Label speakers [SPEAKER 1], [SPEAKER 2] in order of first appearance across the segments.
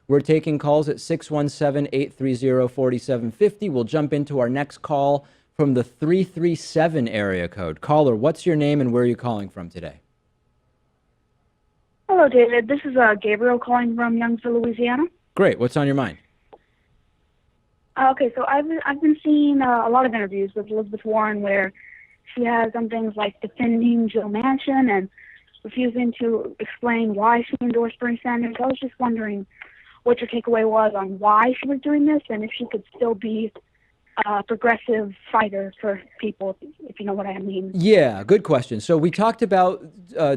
[SPEAKER 1] We're taking calls at 617-830-4750. We'll jump into our next call from the 337 area code. Caller, what's your name and where are you calling from today?
[SPEAKER 2] Hello, David. This is Gabriel calling from Youngsville, Louisiana.
[SPEAKER 1] Great. What's on your mind?
[SPEAKER 2] Okay, so I've been seeing a lot of interviews with Elizabeth Warren where she has some things like defending Joe Manchin and refusing to explain why she endorsed Bernie Sanders. I was just wondering what your takeaway was on why she was doing this and if she could still be a progressive fighter for people, if you know what I mean.
[SPEAKER 1] Yeah, good question. So we talked about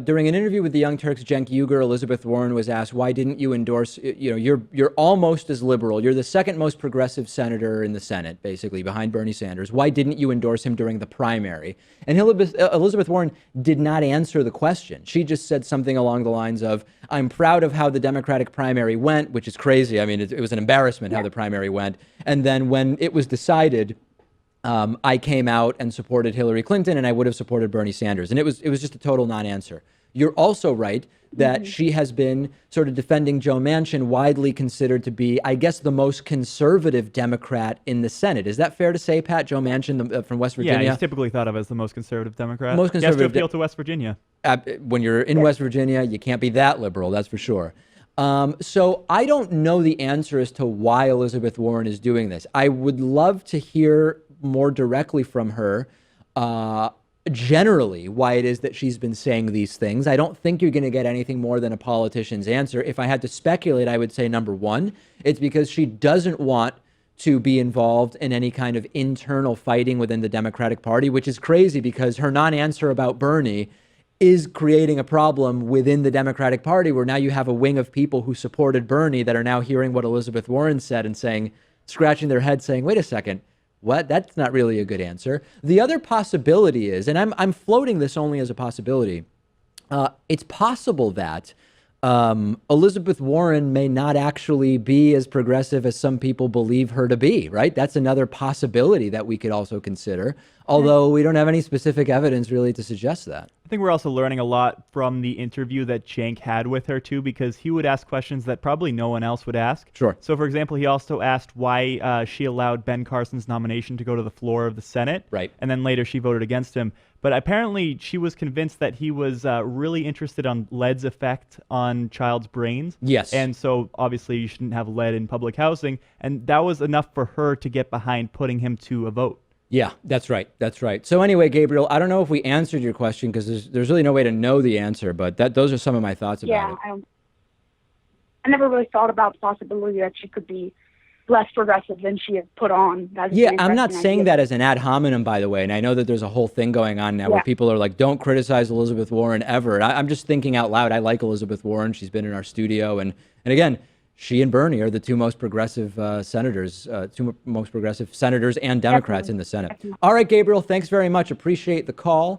[SPEAKER 1] during an interview with the Young Turks, Cenk Uygur, Elizabeth Warren was asked, why didn't you endorse, you're almost as liberal. You're the second most progressive senator in the Senate, basically, behind Bernie Sanders. Why didn't you endorse him during the primary? And Elizabeth Warren did not answer the question. She just said something along the lines of, I'm proud of how the Democratic primary went, which is crazy. I mean, it was an embarrassment how the primary went. And then when it was decided, I came out and supported Hillary Clinton, and I would have supported Bernie Sanders. And it was just a total non-answer. You're also right that she has been sort of defending Joe Manchin, widely considered to be, I guess, the most conservative Democrat in the Senate. Is that fair to say, Pat? Joe Manchin from West Virginia?
[SPEAKER 3] Yeah, he's typically thought of as the most conservative Democrat.
[SPEAKER 1] Most conservative.
[SPEAKER 3] He has to appeal to West Virginia.
[SPEAKER 1] When you're in West Virginia, you can't be that liberal, that's for sure. So I don't know the answer as to why Elizabeth Warren is doing this. I would love to hear more directly from her, generally, why it is that she's been saying these things. I don't think you're going to get anything more than a politician's answer. If I had to speculate, I would say, number one, it's because she doesn't want to be involved in any kind of internal fighting within the Democratic Party, which is crazy because her non-answer about Bernie is creating a problem within the Democratic Party where now you have a wing of people who supported Bernie that are now hearing what Elizabeth Warren said and saying, scratching their head saying, wait a second, what? That's not really a good answer. The other possibility is, and I'm floating this only as a possibility, it's possible that Elizabeth Warren may not actually be as progressive as some people believe her to be, right? That's another possibility that we could also consider, although we don't have any specific evidence really to suggest that.
[SPEAKER 3] I think we're also learning a lot from the interview that Cenk had with her, too, because he would ask questions that probably no one else would ask.
[SPEAKER 1] Sure.
[SPEAKER 3] So, for example, he also asked why she allowed Ben Carson's nomination to go to the floor of the Senate.
[SPEAKER 1] Right.
[SPEAKER 3] And then later she voted against him. But apparently she was convinced that he was really interested on lead's effect on child's brains.
[SPEAKER 1] Yes.
[SPEAKER 3] And so obviously you shouldn't have lead in public housing. And that was enough for her to get behind putting him to a vote.
[SPEAKER 1] Yeah, that's right. That's right. So anyway, Gabriel, I don't know if we answered your question because there's really no way to know the answer, but those are some of my thoughts about it.
[SPEAKER 2] Yeah, I never really thought about the possibility that she could be less progressive than she had put on.
[SPEAKER 1] Yeah, I'm not saying that as an ad hominem, by the way, and I know that there's a whole thing going on now where people are like, don't criticize Elizabeth Warren ever. I'm just thinking out loud. I like Elizabeth Warren. She's been in our studio, and again, she and Bernie are the two most progressive senators and Democrats in the Senate. All right, Gabriel, thanks very much. Appreciate the call.